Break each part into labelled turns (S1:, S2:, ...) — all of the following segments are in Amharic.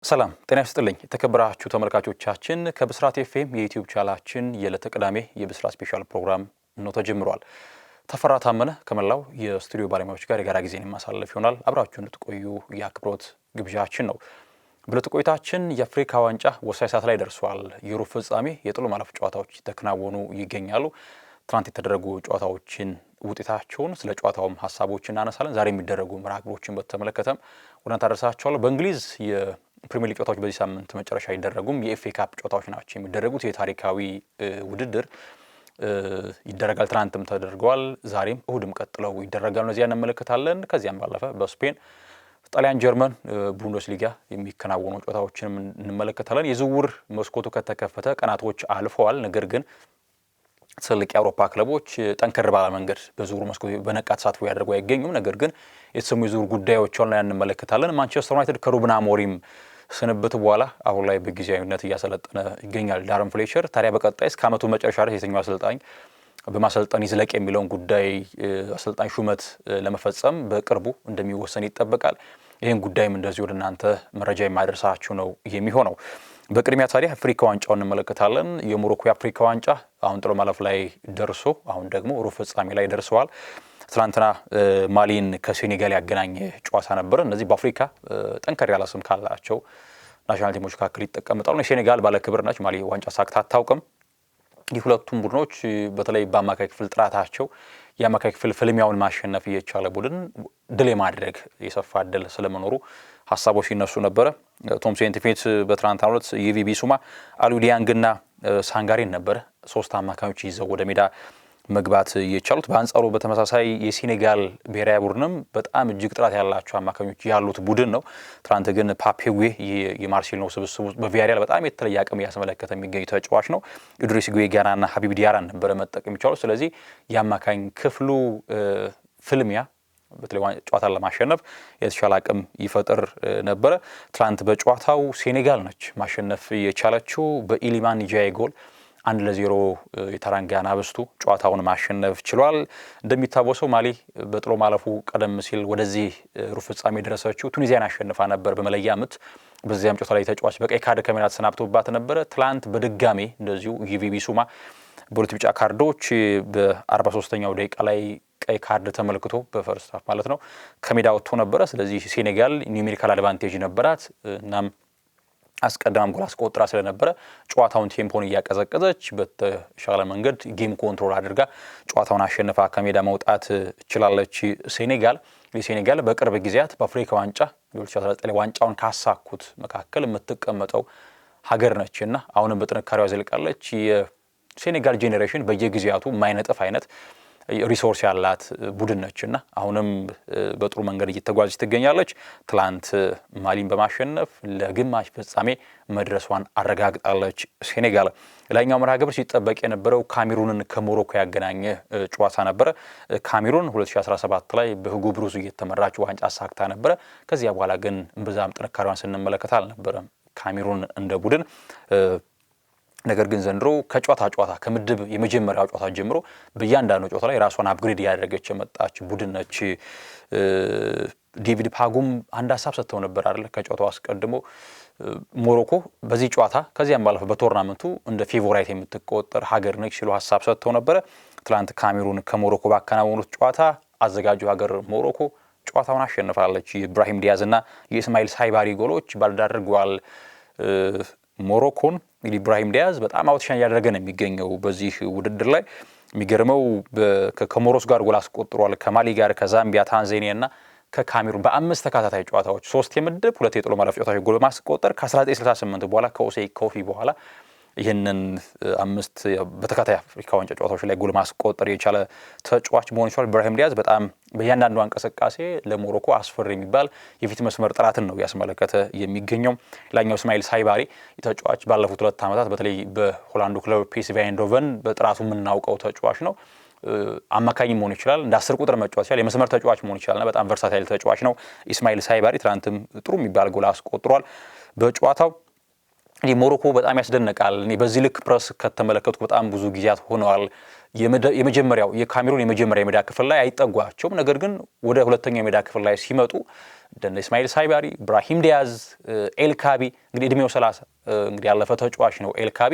S1: ሰላም ጤና ይስጥልኝ የተከበራችሁ ተመልካቾቻችን ከብስራት ኤፍኤም የዩቲዩብ ቻናላችን የዕለተ ቅዳሜ የብስራት ስፔሻል ፕሮግራም ነው ተጀምሯል። ተፈራ ታመነ ከመላው የስቱዲዮ ባለሙያዎች ጋር የጋራ ጊዜን ማሳለፍ ይሆናል። አብራችሁን እንድትቆዩ የአክብሮት ግብዣችን ነው። በዕለቱ ቆይታችን የአፍሪካ ዋንጫ ወሳኝ ሰዓት ላይ ደርሷል። የሩብ ፍጻሜ የጥሎ ማለፍ ጨዋታዎች ተከናወኑ ይገኛሉ። ትናንት የተደረጉ ጨዋታዎችን ውጤታቸውን ስለ ጨዋታውም ሀሳቦችን እናነሳለን። ዛሬ የሚደረጉ መርሃ ግብሮችን በተመለከተም ወደ እናንተ አደርሳችኋለሁ። በእንግሊዝ ፕሪሚየር ሊግ ጨዋታዎች በዚህ ሳምንት መጨረሻ ይደረጉም የኤፍኤ ካፕ ጨዋታዎች ናቸው የሚደረጉት። የታሪካዊ ውድድር ይደረጋል። ትናንትም ተደርገዋል። ዛሬም እሁድም ቀጥለው ይደረጋሉ። እነዚያ እንመለከታለን። ከዚያም ባለፈ በስፔን፣ ጣሊያን፣ ጀርመን ቡንደስሊጋ የሚከናወኑ ጨዋታዎችንም እንመለከታለን። የዝውውር መስኮቱ ከተከፈተ ቀናቶች አልፈዋል። ነገር ግን ትልቅ የአውሮፓ ክለቦች ጠንከር ባለ መንገድ በዝውውር መስኮቱ በነቃ ተሳትፎ ያደርጉ አይገኙም። ነገር ግን የተሰሙ የዝውውር ጉዳዮችን ላይ እንመለከታለን። ማንቸስተር ዩናይትድ ከሩበን አሞሪም ስንብት በኋላ አሁን ላይ በጊዜያዊነት እያሰለጠነ ይገኛል ዳረን ፍሌቸር። ታዲያ በቀጣይ እስከ ዓመቱ መጨረሻ ድረስ የትኛው አሰልጣኝ በማሰልጠን ይዝለቅ የሚለውን ጉዳይ አሰልጣኝ ሹመት ለመፈጸም በቅርቡ እንደሚወሰን ይጠበቃል። ይህን ጉዳይም እንደዚህ ወደ እናንተ መረጃ የማደርሳችሁ ነው የሚሆነው። በቅድሚያ ታዲያ አፍሪካ ዋንጫውን እንመለከታለን። የሞሮኮ የአፍሪካ ዋንጫ አሁን ጥሎ ማለፍ ላይ ደርሶ አሁን ደግሞ ሩብ ፍጻሜ ላይ ደርሰዋል። ትናንትና ማሊን ከሴኔጋል ያገናኘ ጨዋታ ነበር። እነዚህ በአፍሪካ ጠንከር ያለ ስም ካላቸው ናሽናል ቲሞች መካከል ይጠቀምጣሉ። የሴኔጋል ባለክብር ነች። ማሊ ዋንጫ ሳክታ አታውቅም። የሁለቱም ቡድኖች በተለይ በአማካይ ክፍል ጥራታቸው የአማካይ ክፍል ፍልሚያውን ማሸነፍ እየቻለ ቡድን ድል የማድረግ የሰፋ ድል ስለመኖሩ ሀሳቦች ሲነሱ ነበረ። ቶም ሴንቲሜንት በትናንትናው ዕለት የቪ ቢሱማ፣ አሉ ዲያንግና ሳንጋሬን ነበረ ሶስት አማካዮች ይዘው ወደ ሜዳ መግባት የቻሉት። በአንጻሩ በተመሳሳይ የሴኔጋል ብሔራዊ ቡድንም በጣም እጅግ ጥራት ያላቸው አማካኞች ያሉት ቡድን ነው። ትናንት ግን ፓፔጉዌ የማርሴሎ ስብስቡ በቪያሪያል በጣም የተለየ አቅም እያስመለከተ የሚገኝ ተጫዋች ነው። ኢድሪስ ጉዌ ጋናና ሀቢብ ዲያራን ነበረ መጠቀም የቻሉት። ስለዚህ የአማካኝ ክፍሉ ፍልሚያ በተለይ ጨዋታን ለማሸነፍ የተሻለ አቅም ይፈጥር ነበረ። ትናንት በጨዋታው ሴኔጋል ነች ማሸነፍ የቻለችው በኢሊማን ጃይ ጎል 1-0 የታራንጋና በስቱ ጨዋታውን ማሸነፍ ችሏል። እንደሚታወሰው ማሊ በጥሎ ማለፉ ቀደም ሲል ወደዚህ ሩብ ፍጻሜ የደረሰችው ቱኒዚያን አሸንፋ ነበር በመለያ ምት። በዚያም ጨዋታ ላይ ተጫዋች በቀይ ካርድ ከሜዳ ተሰናብቶባት ነበረ። ትላንት በድጋሜ እንደዚሁ ጊቪ ቢሱማ በሁለት ቢጫ ካርዶች በ43ኛው ደቂቃ ላይ ቀይ ካርድ ተመልክቶ በፈርስት ሃፍ ማለት ነው ከሜዳ ወጥቶ ነበረ። ስለዚህ ሴኔጋል ኒውሜሪካል አድቫንቴጅ ነበራት። እናም አስቀድማም ጎል አስቆጥራ ስለነበረ ጨዋታውን ቴምፖን እያቀዘቀዘች በተሻለ መንገድ ጌም ኮንትሮል አድርጋ ጨዋታውን አሸንፋ ከሜዳ መውጣት ችላለች። ሴኔጋል በቅርብ ጊዜያት በአፍሪካ ዋንጫ የ2019 ዋንጫውን ካሳኩት መካከል የምትቀመጠው ሀገር ነችና አሁንም በጥንካሬዋ ዘልቃለች። የሴኔጋል ጄኔሬሽን በየጊዜያቱ የማይነጥፍ አይነት ሪሶርስ ያላት ቡድን ነችና አሁንም በጥሩ መንገድ እየተጓዘች ትገኛለች። ትላንት ማሊን በማሸነፍ ለግማሽ ፍጻሜ መድረሷን አረጋግጣለች ሴኔጋል። ላይኛው መርሃ ግብር ሲጠበቅ የነበረው ካሜሩንን ከሞሮኮ ያገናኘ ጨዋታ ነበረ። ካሜሩን 2017 ላይ በሁጎ ብሩዝ እየተመራች ዋንጫ አሳክታ ነበረ። ከዚያ በኋላ ግን እምብዛም ጥንካሬዋን ስንመለከት አልነበረም ካሜሩን እንደ ቡድን። ነገር ግን ዘንድሮ ከጨዋታ ከምድብ የመጀመሪያው ጨዋታ ጀምሮ በእያንዳንዱ ጨዋታ ላይ ራሷን አፕግሬድ ያደረገች የመጣች ቡድን ነች። ዴቪድ ፓጉም አንድ ሀሳብ ሰጥተው ነበር አይደል? ከጨዋታው አስቀድሞ ሞሮኮ በዚህ ጨዋታ ከዚያም ባለፈ በቶርናመንቱ እንደ ፌቮራይት የምትቆጠር ሀገር ነች ሲሉ ሀሳብ ሰጥተው ነበረ። ትላንት ካሜሩን ከሞሮኮ ባከናወኑት ጨዋታ አዘጋጁ ሀገር ሞሮኮ ጨዋታውን አሸንፋለች። የኢብራሂም ዲያዝ እና የኢስማኤል ሳይባሪ ጎሎች ባልዳርገዋል ሞሮኮን። እንግዲህ ኢብራሂም ዲያዝ በጣም አውትሻን እያደረገ ነው የሚገኘው በዚህ ውድድር ላይ። የሚገርመው ከሞሮስ ጋር ጎል አስቆጥሯል። ከማሊ ጋር፣ ከዛምቢያ፣ ታንዛኒያ እና ከካሜሩን በ5 ተከታታይ ጨዋታዎች 3 የምድብ 2 የጥሎ ማለፍ ጨዋታዎች ጎል ማስቆጠር ከ1968 በኋላ ከኦሴይ ኮፊ በኋላ ይህንን 5 በተከታታይ አፍሪካ ዋንጫ ጨዋታዎች ላይ ጎል ማስቆጠር የቻለ ተጫዋች መሆን ይችላል። ኢብራሂም ዲያዝ በጣም በእያንዳንዱ እንቅስቃሴ ለሞሮኮ አስፈሪ የሚባል የፊት መስመር ጥራትን ነው ያስመለከተ የሚገኘው። ላኛው እስማኤል ሳይባሪ ተጫዋች ባለፉት 2 ዓመታት በተለይ በሆላንዱ ክለብ ፒኤስቪ አይንዶቨን በጥራቱ የምናውቀው ተጫዋች ነው። አማካኝ መሆን ይችላል፣ እንደ 10 ቁጥር መጫወት ይችላል፣ የመስመር ተጫዋች መሆን ይችላልና በጣም ቨርሳታይል ተጫዋች ነው ኢስማኤል ሳይባሪ። ትናንትም ጥሩ የሚባል ጎል አስቆጥሯል በጨዋታው። ሞሮኮ በጣም ያስደንቃል። እኔ በዚህ ልክ ፕረስ ከተመለከትኩ በጣም ብዙ ጊዜያት ሆነዋል። የመጀመሪያው የካሜሩን የመጀመሪያ የሜዳ ክፍል ላይ አይጠጓቸውም። ነገር ግን ወደ ሁለተኛው የሜዳ ክፍል ላይ ሲመጡ እንደነ ኢስማኤል ሳይባሪ፣ ብራሂም ዲያዝ፣ ኤልካቢ እንግዲህ እድሜው 30 እንግዲህ ያለፈ ተጫዋች ነው። ኤልካቢ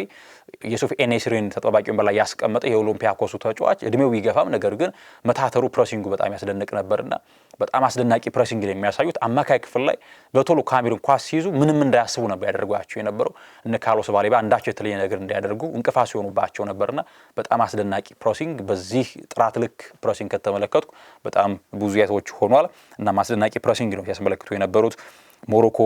S1: የሱፍ ኤኔስሪን ተጠባቂ ወንበር ላይ ያስቀመጠ የኦሎምፒያኮሱ ተጫዋች እድሜው ቢገፋም ነገር ግን መታተሩ ፕሬሲንጉ በጣም ያስደንቅ ነበርና በጣም አስደናቂ ፕሬሲንግ የሚያሳዩት አማካይ ክፍል ላይ በቶሎ ካሜሩን ኳስ ሲይዙ ምንም እንዳያስቡ ነበር ያደርጓቸው የነበረው። እነ ካርሎስ ባሌባ አንዳቸው የተለየ ነገር እንዲያደርጉ እንቅፋት ሲሆኑባቸው ነበርና በጣም አስደናቂ ፕሬሲንግ በዚህ ጥራት ልክ ፕሬሲንግ ከተመለከትኩ በጣም ብዙ ያቶች ሆኗል እና አስደናቂ ፕሬሲንግ ነው ያስመለክቱ የነበሩት። ሞሮኮ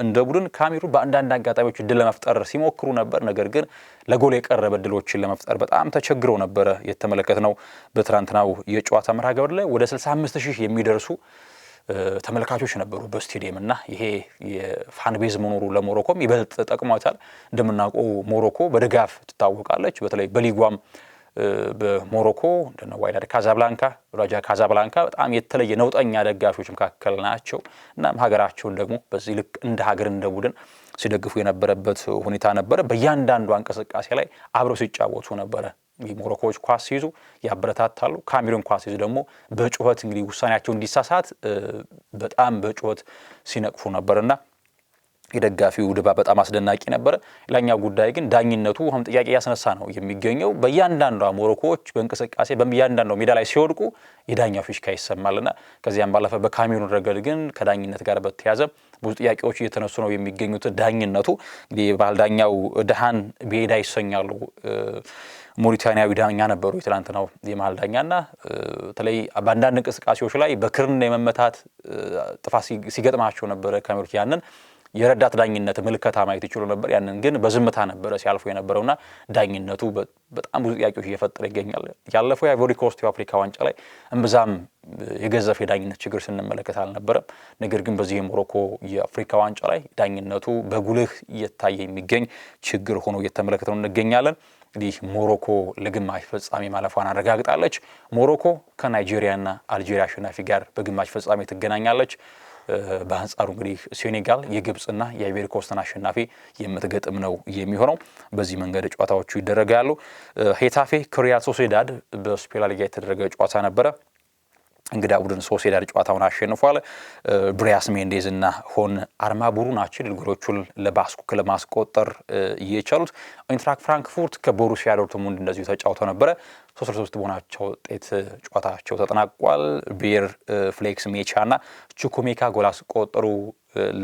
S1: እንደ ቡድን ካሜሩን በአንዳንድ አጋጣሚዎች እድል ለመፍጠር ሲሞክሩ ነበር። ነገር ግን ለጎል የቀረበ እድሎችን ለመፍጠር በጣም ተቸግረው ነበረ የተመለከትነው። በትናንትናው የጨዋታ መርሃ ግብር ላይ ወደ 65,000 የሚደርሱ ተመልካቾች ነበሩ በስቴዲየም እና ይሄ የፋን ቤዝ መኖሩ ለሞሮኮም ይበልጥ ጠቅሟታል። እንደምናውቀው ሞሮኮ በድጋፍ ትታወቃለች። በተለይ በሊጓም በሞሮኮ እንደነ ዋይዳድ ካዛብላንካ፣ ራጃ ካዛብላንካ በጣም የተለየ ነውጠኛ ደጋፊዎች መካከል ናቸው። እናም ሀገራቸውን ደግሞ በዚህ ልክ እንደ ሀገር እንደ ቡድን ሲደግፉ የነበረበት ሁኔታ ነበረ። በእያንዳንዱ እንቅስቃሴ ላይ አብረው ሲጫወቱ ነበረ። እንግዲህ ሞሮኮዎች ኳስ ሲይዙ ያበረታታሉ። ካሜሩን ኳስ ሲይዙ ደግሞ በጩኸት እንግዲህ ውሳኔያቸው እንዲሳሳት በጣም በጩኸት ሲነቅፉ ነበርና የደጋፊው ድባብ በጣም አስደናቂ ነበረ። ሌላኛው ጉዳይ ግን ዳኝነቱ አሁን ጥያቄ ያስነሳ ነው የሚገኘው። በእያንዳንዱ ሞሮኮዎች በእንቅስቃሴ በእያንዳንዱ ሜዳ ላይ ሲወድቁ የዳኛው ፊሽካ ይሰማልና ከዚያም ባለፈ በካሜሩን ረገድ ግን ከዳኝነት ጋር በተያያዘ ብዙ ጥያቄዎች እየተነሱ ነው የሚገኙት። ዳኝነቱ እንግዲህ ባህል ዳኛው ደሃን ቤዳ ይሰኛሉ። ሞሪታኒያዊ ዳኛ ነበሩ የትላንትናው የመሃል ዳኛና በተለይ በአንዳንድ እንቅስቃሴዎች ላይ በክርን የመመታት ጥፋት ሲገጥማቸው ነበረ ካሜሩን ያንን የረዳት ዳኝነት ምልከታ ማየት ይችሉ ነበር። ያንን ግን በዝምታ ነበረ ሲያልፉ የነበረውና ዳኝነቱ በጣም ብዙ ጥያቄዎች እየፈጠረ ይገኛል። ያለፈው የአይቮሪ ኮስት የአፍሪካ ዋንጫ ላይ እምብዛም የገዘፈ የዳኝነት ችግር ስንመለከት አልነበረም። ነገር ግን በዚህ የሞሮኮ የአፍሪካ ዋንጫ ላይ ዳኝነቱ በጉልህ እየታየ የሚገኝ ችግር ሆኖ እየተመለከተው እንገኛለን። እንግዲህ ሞሮኮ ለግማሽ ፍጻሜ ማለፏን አረጋግጣለች። ሞሮኮ ከናይጄሪያና አልጄሪያ አሸናፊ ጋር በግማሽ ፍጻሜ ትገናኛለች። በአንጻሩ እንግዲህ ሴኔጋል የግብጽና የአይቮሪ ኮስትን አሸናፊ የምትገጥም ነው የሚሆነው። በዚህ መንገድ ጨዋታዎቹ ይደረጋሉ። ሄታፌ ከሪያል ሶሴዳድ በስፔን ላ ሊጋ የተደረገ ጨዋታ ነበረ። እንግዳ ቡድን ሶሴዳድ ጨዋታውን አሸንፏል። ብሪያስ ሜንዴዝ እና ሆን አርማቡሩ ናቸው ጎሎቹን ለባስኩ ክለብ ማስቆጠር የቻሉት። ኢንትራክት ፍራንክፉርት ከቦሩሲያ ዶርትሙንድ እንደዚሁ ተጫውተው ነበረ። 3-3 በሆናቸው ውጤት ጨዋታቸው ተጠናቋል። ቤር ፍሌክስ ሜቻና ቹኩሜካ ጎል አስቆጠሩ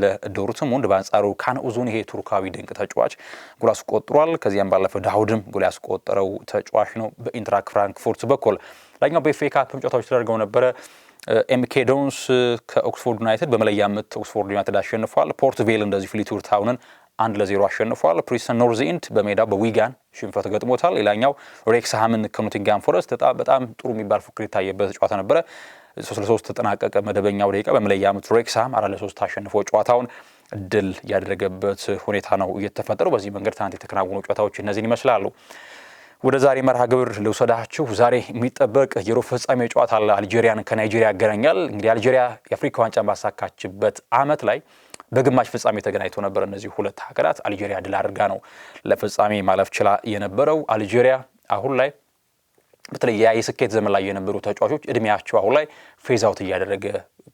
S1: ለዶርትሙንድ። በአንጻሩ ካን ኡዙን ይሄ ቱርካዊ ድንቅ ተጫዋች ጎል አስቆጥሯል። ከዚያም ባለፈ ዳውድም ጎል ያስቆጠረው ተጫዋች ነው በኢንትራክት ፍራንክፉርት በኩል። ላኛው በኤፍኤ ካፕ ጨዋታዎች ተደርገው ነበረ። ኤምኬ ዶንስ ከኦክስፎርድ ዩናይትድ በመለያ ምት ኦክስፎርድ ዩናይትድ አሸንፏል። ፖርት ቬል እንደዚህ ፍሊትውድ ታውንን 1-0 አሸንፏል። ፕሪስተን ኖርዝ ኢንድ በሜዳው በዊጋን ሽንፈት ገጥሞታል። ሌላኛው ሬክስሃምን ከኖቲንጋም ፎረስት በጣም ጥሩ የሚባል ፉክክር የታየበት ጨዋታ ነበረ። 3-3 ተጠናቀቀ። መደበኛው ደቂቃ በመለያ ምት ሬክስሃም 4-3 አሸንፎ ጨዋታውን ድል ያደረገበት ሁኔታ ነው እየተፈጠረው። በዚህ መንገድ ትናንት የተከናወኑ ጨዋታዎች እነዚህን ይመስላሉ። ወደ ዛሬ መርሃ ግብር ልውሰዳችሁ። ዛሬ የሚጠበቅ የሩብ ፍጻሜ ጨዋታ አለ። አልጄሪያን ከናይጄሪያ ያገናኛል። እንግዲህ አልጄሪያ የአፍሪካ ዋንጫን ባሳካችበት ዓመት ላይ በግማሽ ፍጻሜ ተገናኝቶ ነበር። እነዚህ ሁለት ሀገራት አልጄሪያ ድል አድርጋ ነው ለፍጻሜ ማለፍ ችላ የነበረው። አልጄሪያ አሁን ላይ በተለይ የስኬት ዘመን ላይ የነበሩ ተጫዋቾች እድሜያቸው አሁን ላይ ፌዝ አውት እያደረገ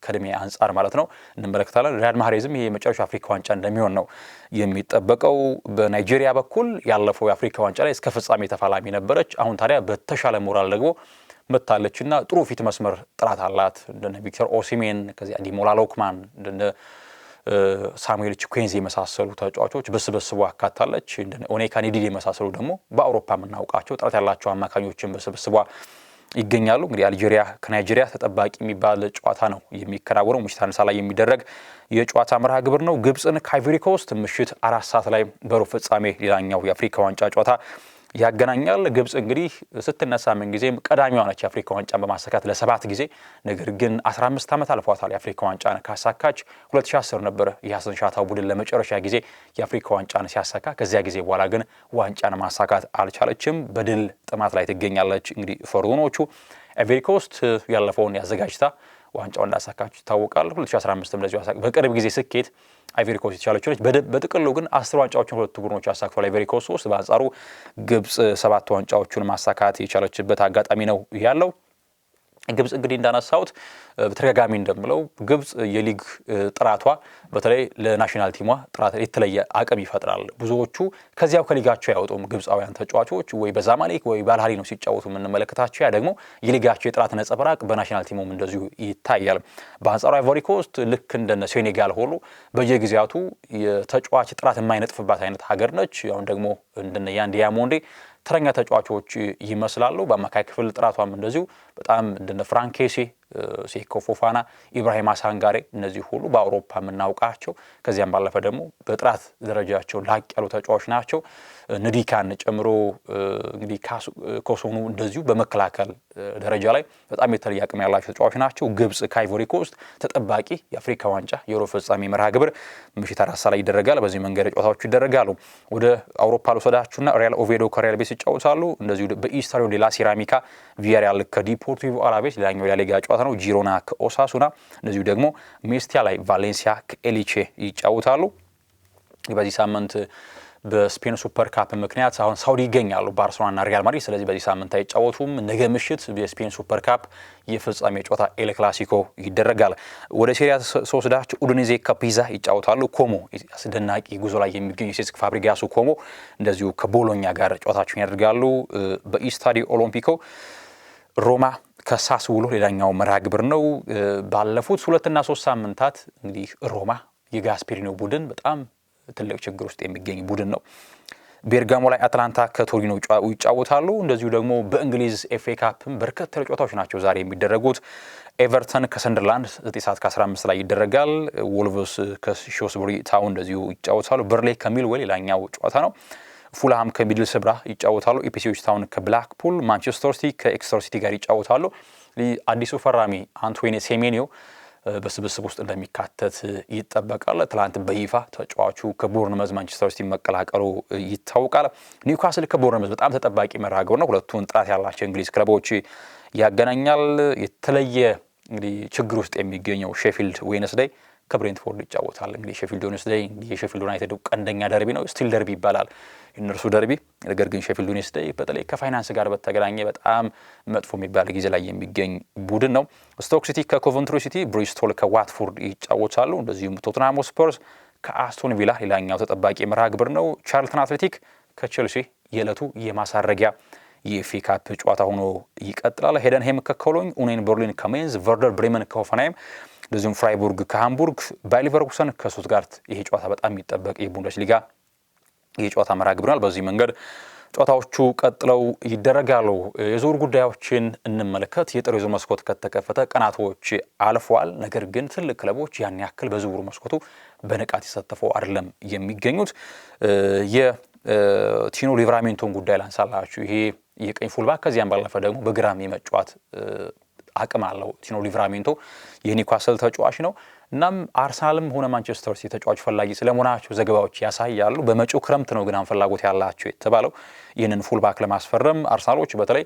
S1: ከእድሜ አንጻር ማለት ነው እንመለከታለን። ሪያድ ማህሬዝም ይሄ የመጨረሻ አፍሪካ ዋንጫ እንደሚሆን ነው የሚጠበቀው። በናይጄሪያ በኩል ያለፈው የአፍሪካ ዋንጫ ላይ እስከ ፍጻሜ ተፋላሚ ነበረች። አሁን ታዲያ በተሻለ ሞራል ደግሞ መታለችና ጥሩ ፊት መስመር ጥራት አላት። እንደነ ቪክተር ኦሲሜን ከዚያ አዲሞላ ሎክማን እንደነ ሳሙኤል ቺኩዌንዚ የመሳሰሉ ተጫዋቾች በስብስቡ አካታለች። እንደነ ኦኔካ ኒዲዲ የመሳሰሉ ደግሞ በአውሮፓ የምናውቃቸው ጥራት ያላቸው አማካኞችን በስብስቧ ይገኛሉ። እንግዲህ አልጄሪያ ከናይጄሪያ ተጠባቂ የሚባል ጨዋታ ነው የሚከናወነው። ምሽት 1 ሰዓት ላይ የሚደረግ የጨዋታ መርሃ ግብር ነው። ግብጽን ከአይቮሪ ኮስት ምሽት 4 ሰዓት ላይ በሩብ ፍጻሜ ሌላኛው የአፍሪካ ዋንጫ ጨዋታ ያገናኛል። ግብጽ እንግዲህ ስትነሳ ምን ጊዜም ቀዳሚዋ ነች የአፍሪካ ዋንጫን በማሳካት ለ7 ጊዜ። ነገር ግን 15 ዓመት አልፏታል የአፍሪካ ዋንጫን ካሳካች። 2010 ነበር የሐሰን ሻታው ቡድን ለመጨረሻ ጊዜ የአፍሪካ ዋንጫን ሲያሳካ። ከዚያ ጊዜ በኋላ ግን ዋንጫን ማሳካት አልቻለችም። በድል ጥማት ላይ ትገኛለች። እንግዲህ ፈርዖኖቹ አይቮሪ ኮስት ያለፈውን ያዘጋጅታ ዋንጫው እንዳሳካችሁ ይታወቃል። 2015 እንደዚሁ በቅርብ ጊዜ ስኬት አይቮሪ ኮስት የቻለች በጥቅሉ ግን 10 ዋንጫዎችን ሁለቱ ቡድኖች ያሳክቷል አይቮሪ ኮስት ውስጥ። በአንጻሩ ግብጽ 7 ዋንጫዎችን ማሳካት የቻለችበት አጋጣሚ ነው ያለው። ግብጽ እንግዲህ እንዳነሳውት በተደጋጋሚ እንደምለው ግብጽ የሊግ ጥራቷ በተለይ ለናሽናል ቲሟ ጥራት የተለየ አቅም ይፈጥራል። ብዙዎቹ ከዚያው ከሊጋቸው ያወጡም ግብጻውያን ተጫዋቾች ወይ በዛማሌክ ወይ በአልሃሊ ነው ሲጫወቱ የምንመለከታቸው። ያ ደግሞ የሊጋቸው የጥራት ነጸብራቅ በናሽናል ቲሙም እንደዚሁ ይታያል። በአንጻሩ አይቮሪ ኮስት ልክ እንደነ ሴኔጋል ሁሉ በየጊዜያቱ የተጫዋች ጥራት የማይነጥፍባት አይነት ሀገር ነች። አሁን ደግሞ እንደነ ያን ዲያሞንዴ ተረኛ ተጫዋቾች ይመስላሉ። በአማካይ ክፍል ጥራቷም እንደዚሁ በጣም እንደነ ፍራንኬሲ፣ ሴኮ ፎፋና፣ ኢብራሂም አሳንጋሬ እነዚህ ሁሉ በአውሮፓ የምናውቃቸው ከዚያም ባለፈ ደግሞ በጥራት ደረጃቸው ላቅ ያሉ ተጫዋቾች ናቸው። ንዲካን ጨምሮ እንግዲህ ኮሶኑ እንደዚሁ በመከላከል ደረጃ ላይ በጣም የተለየ አቅም ያላቸው ተጫዋቾች ናቸው። ግብጽ ከአይቮሪ ኮስት ተጠባቂ የአፍሪካ ዋንጫ የሩብ ፍጻሜ መርሃ ግብር ምሽት 4 ሰዓት ላይ ይደረጋል። በዚህ መንገድ ጨዋታዎቹ ይደረጋሉ። ወደ አውሮፓ ልወስዳችሁና ሪያል ኦቬዶ ከሪያል ቤቲስ ይጫወታሉ። እንደዚሁ በኢስታዲዮ ዴላ ሴራሚካ ቪያሪያል ከዲፖርቲቮ አላቬስ ሌላኛው የላሊጋ ጨዋታ ነው። ጂሮና ከኦሳሱና እንደዚሁ ደግሞ ሜስቲያ ላይ ቫሌንሲያ ከኤሊቼ ይጫወታሉ። በዚህ ሳምንት በስፔን ሱፐር ካፕ ምክንያት አሁን ሳውዲ ይገኛሉ ባርሴሎናና ሪያል ማድሪድ። ስለዚህ በዚህ ሳምንት አይጫወቱም። ነገ ምሽት የስፔን ሱፐር ካፕ የፍጻሜ ጨዋታ ኤል ክላሲኮ ይደረጋል። ወደ ሴሪያ ሶስዳች ኡዲኔዜ ከፒዛ ይጫወታሉ። ኮሞ አስደናቂ ጉዞ ላይ የሚገኙ ሴስክ ፋብሪጋሱ ኮሞ እንደዚሁ ከቦሎኛ ጋር ጨዋታቸውን ያደርጋሉ። በኢስታዲዮ ኦሎምፒኮ ሮማ ከሳስውሎ ሌላኛው መርሃ ግብር ነው። ባለፉት 2 እና 3 ሳምንታት እንግዲህ ሮማ የጋስፔሪኖ ቡድን በጣም ትልቅ ችግር ውስጥ የሚገኝ ቡድን ነው። ቤርጋሞ ላይ አትላንታ ከቶሪኖ ይጫወታሉ። እንደዚሁ ደግሞ በእንግሊዝ ኤፍኤ ካፕም በርከት ያሉ ጨዋታዎች ናቸው ዛሬ የሚደረጉት። ኤቨርተን ከሰንደርላንድ 9 ሰዓት ከ15 ላይ ይደረጋል። ወልቭስ ከሾስቡሪ ታውን እንደዚሁ ይጫወታሉ። በርሌ ከሚልዌል ሌላኛው ጨዋታ ነው። ፉልሃም ከሚድልስብራ ይጫወታሉ። ኢፒስዊች ታውን ከብላክፑል፣ ማንቸስተር ሲቲ ከኤክስተር ሲቲ ጋር ይጫወታሉ። አዲሱ ፈራሚ አንቶኒ ሴሜኒዮ በስብስብ ውስጥ እንደሚካተት ይጠበቃል። ትላንት በይፋ ተጫዋቹ ከቦርንመዝ ማንቸስተር ሲቲ መቀላቀሉ ይታወቃል። ኒውካስል ከቦርንመዝ በጣም ተጠባቂ መርሃ ግብር ነው። ሁለቱን ጥራት ያላቸው እንግሊዝ ክለቦች ያገናኛል። የተለየ እንግዲህ ችግር ውስጥ የሚገኘው ሼፊልድ ዌድነስዴይ ከብሬንትፎርድ ይጫወታል። እንግዲህ ሼፊልድ ዌድነስዴይ የሼፊልድ ዩናይትድ ቀንደኛ ደርቢ ነው። ስቲል ደርቢ ይባላል የእነርሱ ደርቢ። ነገር ግን ሼፊልድ ዌድነስዴይ በተለይ ከፋይናንስ ጋር በተገናኘ በጣም መጥፎ የሚባል ጊዜ ላይ የሚገኝ ቡድን ነው። ስቶክ ሲቲ ከኮቨንትሪ ሲቲ፣ ብሪስቶል ከዋትፎርድ ይጫወታሉ። እንደዚሁም ቶትናም ስፐርስ ከአስቶን ቪላ ሌላኛው ተጠባቂ መርሃ ግብር ነው። ቻርልተን አትሌቲክ ከቼልሲ የዕለቱ የማሳረጊያ የኤፍኤ ካፕ ጨዋታ ሆኖ ይቀጥላል። ሄደንሄም ከኮሎኝ፣ ኡኒየን በርሊን ከሜንዝ፣ ቨርደር ብሬመን ከሆፈንሃይም እንደዚሁም ፍራይቡርግ ከሃምቡርግ፣ ባየር ሌቨርኩሰን ከስቱትጋርት ይሄ ጨዋታ በጣም የሚጠበቅ የቡንደስሊጋ የጨዋታ መርሃ ግብር ነው። በዚህ መንገድ ጨዋታዎቹ ቀጥለው ይደረጋሉ። የዝውውር ጉዳዮችን እንመለከት። የጥር የዝውውር መስኮት ከተከፈተ ቀናቶች አልፈዋል። ነገር ግን ትልቅ ክለቦች ያን ያክል በዝውውር መስኮቱ በንቃት የተሳተፈው አይደለም የሚገኙት። የቲኖ ሊቨራሜንቶን ጉዳይ ላንሳላችሁ። ይሄ የቀኝ ፉልባክ ከዚያም ባለፈ ደግሞ በግራም የመጫወት አቅም አለው። ቲኖ ሊቨራሜንቶ የኒውካስል ተጫዋች ነው። እናም አርሰናልም ሆነ ማንቸስተር ሲቲ ተጫዋች ፈላጊ ስለመሆናቸው ዘገባዎች ያሳያሉ። በመጪው ክረምት ነው ግን ፍላጎት ያላቸው የተባለው ይህንን ፉልባክ ለማስፈረም። አርሰናሎች በተለይ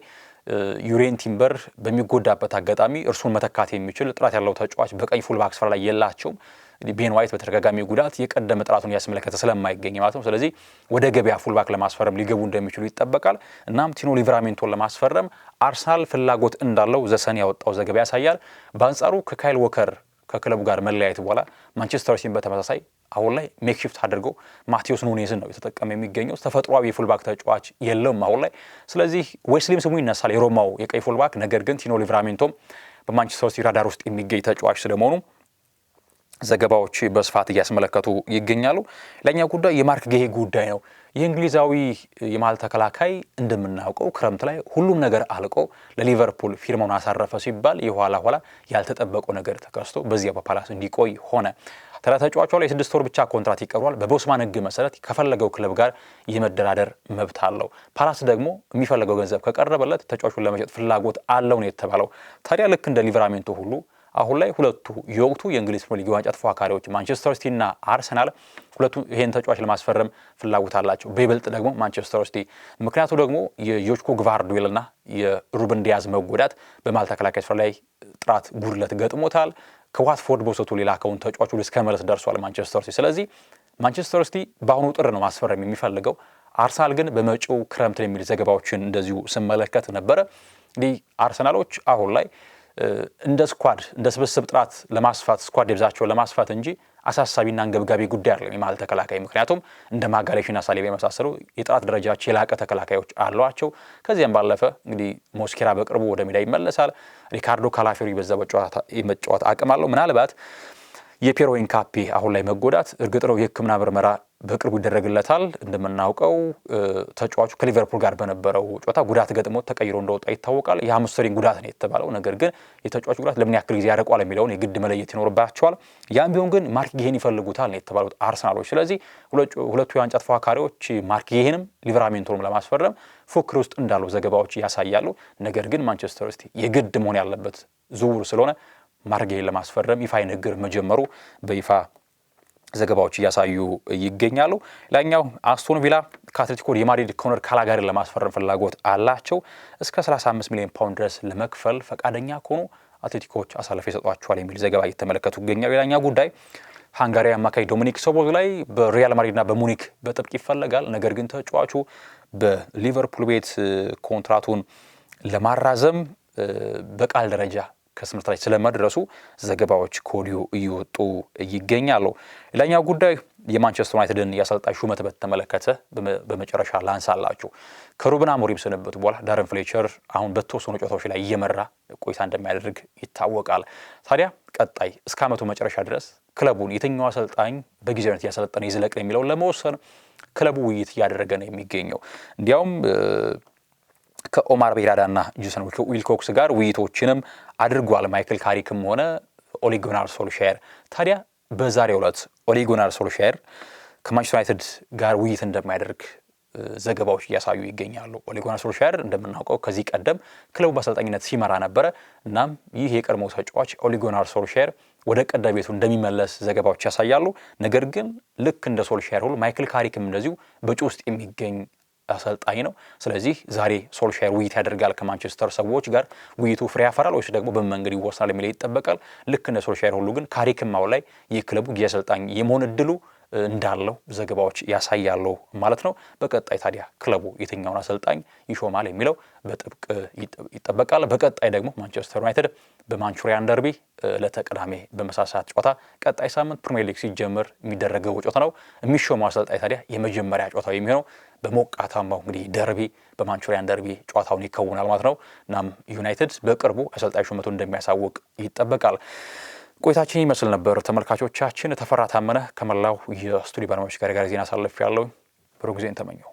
S1: ዩሬን ቲምበር በሚጎዳበት አጋጣሚ እርሱን መተካት የሚችል ጥራት ያለው ተጫዋች በቀኝ ፉልባክ ስፍራ ላይ የላቸውም። ቤን ዋይት በተደጋጋሚ ጉዳት የቀደመ ጥራቱን ያስመለከተ ስለማይገኝ ማለት ነው። ስለዚህ ወደ ገበያ ፉልባክ ለማስፈረም ሊገቡ እንደሚችሉ ይጠበቃል። እናም ቲኖ ሊቨራሜንቶን ለማስፈረም አርሰናል ፍላጎት እንዳለው ዘሰን ያወጣው ዘገባ ያሳያል። በአንጻሩ ከካይል ወከር ከክለቡ ጋር መለያየት በኋላ ማንቸስተር ሲቲን በተመሳሳይ አሁን ላይ ሜክሺፍት አድርገው ማቴዎስ ኑኔዝን ነው የተጠቀመ የሚገኘው። ተፈጥሯዊ የፉልባክ ተጫዋች የለውም አሁን ላይ። ስለዚህ ዌስሊም ስሙ ይነሳል የሮማው የቀይ ፉልባክ። ነገር ግን ቲኖ ሊቨራሜንቶም በማንቸስተር ሲቲ ራዳር ውስጥ የሚገኝ ተጫዋች ስለመሆኑ ዘገባዎች በስፋት እያስመለከቱ ይገኛሉ። ለኛ ጉዳይ የማርክ ጌሂ ጉዳይ ነው። የእንግሊዛዊ የመሃል ተከላካይ እንደምናውቀው ክረምት ላይ ሁሉም ነገር አልቆ ለሊቨርፑል ፊርማውን አሳረፈ ሲባል የኋላ ኋላ ያልተጠበቀው ነገር ተከስቶ በዚያ በፓላስ እንዲቆይ ሆነ። ተጫዋቹ ላይ 6 ወር ብቻ ኮንትራት ይቀርዋል። በቦስማን ሕግ መሰረት ከፈለገው ክለብ ጋር የመደራደር መብት አለው። ፓላስ ደግሞ የሚፈልገው ገንዘብ ከቀረበለት ተጫዋቹን ለመሸጥ ፍላጎት አለው ነው የተባለው። ታዲያ ልክ እንደ ሊቨራሜንቶ ሁሉ አሁን ላይ ሁለቱ የወቅቱ የእንግሊዝ ፕሪሚየር ሊግ ዋንጫ ተፎካካሪዎች ማንቸስተር ሲቲ እና አርሰናል ሁለቱ ይሄን ተጫዋች ለማስፈረም ፍላጎት አላቸው። በይበልጥ ደግሞ ማንቸስተር ሲቲ። ምክንያቱ ደግሞ የጆሽኮ ግቫርዲዮል እና የሩበን ዲያዝ መጎዳት በመሃል ተከላካይ ስፍራ ላይ ጥራት ጉድለት ገጥሞታል። ከዋትፎርድ በውሰቱ ሌላ ከውን ተጫዋቹ እስከ መለስ ደርሷል ማንቸስተር ሲቲ። ስለዚህ ማንቸስተር ሲቲ በአሁኑ ጥር ነው ማስፈረም የሚፈልገው። አርሰናል ግን በመጪው ክረምት የሚል ዘገባዎችን እንደዚሁ ስመለከት ነበረ። እንግዲህ አርሰናሎች አሁን ላይ እንደ ስኳድ እንደ ስብስብ ጥራት ለማስፋት ስኳድ ደብዛቸውን ለማስፋት እንጂ አሳሳቢና አንገብጋቢ ጉዳይ አይደለም የመሃል ተከላካይ። ምክንያቱም እንደ ማጋሌሽና ሳሊባ የመሳሰሉ የጥራት ደረጃቸው የላቀ ተከላካዮች አሏቸው። ከዚያም ባለፈ እንግዲህ ሞስኬራ በቅርቡ ወደ ሜዳ ይመለሳል። ሪካርዶ ካላፊዮሪ በዛ የመጫወት አቅም አለው። ምናልባት የፒየሮ ኢንካፔ አሁን ላይ መጎዳት እርግጥ ነው የሕክምና ምርመራ በቅርቡ ይደረግለታል። እንደምናውቀው ተጫዋቹ ከሊቨርፑል ጋር በነበረው ጨዋታ ጉዳት ገጥሞት ተቀይሮ እንደወጣ ይታወቃል። የሃምስትሪንግ ጉዳት ነው የተባለው። ነገር ግን የተጫዋቹ ጉዳት ለምን ያክል ጊዜ ያርቋል የሚለውን የግድ መለየት ይኖርባቸዋል። ያም ቢሆን ግን ማርክ ጌሄን ይፈልጉታል ነው የተባሉት አርሰናሎች። ስለዚህ ሁለቱ የዋንጫ ተፎካካሪዎች ማርክ ጌሄንም ሊቨርሃምፕተንም ለማስፈረም ፉክክር ውስጥ እንዳሉ ዘገባዎች ያሳያሉ። ነገር ግን ማንቸስተር ሲቲ የግድ መሆን ያለበት ዝውውር ስለሆነ ማርክ ጌሄን ለማስፈረም ይፋ ንግግር መጀመሩ በይፋ ዘገባዎች እያሳዩ ይገኛሉ። ላኛው አስቶን ቪላ ከአትሌቲኮ የማድሪድ ኮነር ካላጋሪን ለማስፈረም ፍላጎት አላቸው። እስከ 35 ሚሊዮን ፓውንድ ድረስ ለመክፈል ፈቃደኛ ከሆኑ አትሌቲኮች አሳልፈው ይሰጧቸዋል የሚል ዘገባ እየተመለከቱ ይገኛሉ። ሌላኛው ጉዳይ ሃንጋሪያዊ አማካይ ዶሚኒክ ሶቦስላይ በሪያል ማድሪድና በሙኒክ በጥብቅ ይፈለጋል። ነገር ግን ተጫዋቹ በሊቨርፑል ቤት ኮንትራቱን ለማራዘም በቃል ደረጃ ከስምምነት ላይ ስለመድረሱ ዘገባዎች ከወዲሁ እየወጡ ይገኛሉ። ሌላኛው ጉዳይ የማንቸስተር ዩናይትድን የአሰልጣኝ ሹመት በተመለከተ በመጨረሻ ላንሳላችሁ። ከሩበን አሞሪም ስንብት በኋላ ዳረን ፍሌቸር አሁን በተወሰኑ ጨዋታዎች ላይ እየመራ ቆይታ እንደሚያደርግ ይታወቃል። ታዲያ ቀጣይ እስከ ዓመቱ መጨረሻ ድረስ ክለቡን የትኛው አሰልጣኝ በጊዜያዊነት እያሰለጠነ ይዝለቅ የሚለውን ለመወሰን ክለቡ ውይይት እያደረገ ነው የሚገኘው። እንዲያውም ከኦማር ቤራዳና ጄሰን ዊልኮክስ ጋር ውይይቶችንም አድርጓል ማይክል ካሪክም ሆነ ኦሌ ጉናር ሶልሻየር። ታዲያ በዛሬው ዕለት ኦሌ ጉናር ሶልሻየር ከማንቸስተር ዩናይትድ ጋር ውይይት እንደማያደርግ ዘገባዎች እያሳዩ ይገኛሉ። ኦሌ ጉናር ሶልሻየር እንደምናውቀው ከዚህ ቀደም ክለቡ በአሰልጣኝነት ሲመራ ነበረ። እናም ይህ የቀድሞ ተጫዋች ኦሌ ጉናር ሶልሻየር ወደ ቀደም ቤቱ እንደሚመለስ ዘገባዎች ያሳያሉ። ነገር ግን ልክ እንደ ሶልሻየር ሁሉ ማይክል ካሪክም እንደዚሁ በእጩ ውስጥ የሚገኝ አሰልጣኝ ነው። ስለዚህ ዛሬ ሶልሻየር ውይይት ያደርጋል ከማንቸስተር ሰዎች ጋር። ውይይቱ ፍሬ ያፈራል ወይስ ደግሞ በመንገድ ይወሰናል የሚለው ይጠበቃል። ልክ እንደ ሶልሻየር ሁሉ ግን ካሪክም አሁን ላይ የክለቡ ጊዜ አሰልጣኝ የመሆን እድሉ እንዳለው ዘገባዎች ያሳያሉ ማለት ነው። በቀጣይ ታዲያ ክለቡ የትኛውን አሰልጣኝ ይሾማል የሚለው በጥብቅ ይጠበቃል። በቀጣይ ደግሞ ማንቸስተር ዩናይትድ በማንቹሪያን ደርቢ ለተቀዳሜ በመሳሳት ጨዋታ ቀጣይ ሳምንት ፕሪሚየር ሊግ ሲጀምር የሚደረገው ጨዋታ ነው። የሚሾመው አሰልጣኝ ታዲያ የመጀመሪያ ጨዋታው የሚሆነው በሞቃታማው እንግዲህ ደርቢ በማንቹሪያን ደርቢ ጨዋታውን ይከውናል ማለት ነው። እናም ዩናይትድ በቅርቡ አሰልጣኝ ሹመቱን እንደሚያሳውቅ ይጠበቃል። ቆይታችን ይመስል ነበር ተመልካቾቻችን። ተፈራ ታመነ ከመላው የስቱዲዮ ባለሙያዎች ጋር ዜና አሳልፍ ያለው ብሩህ ጊዜን ተመኘው።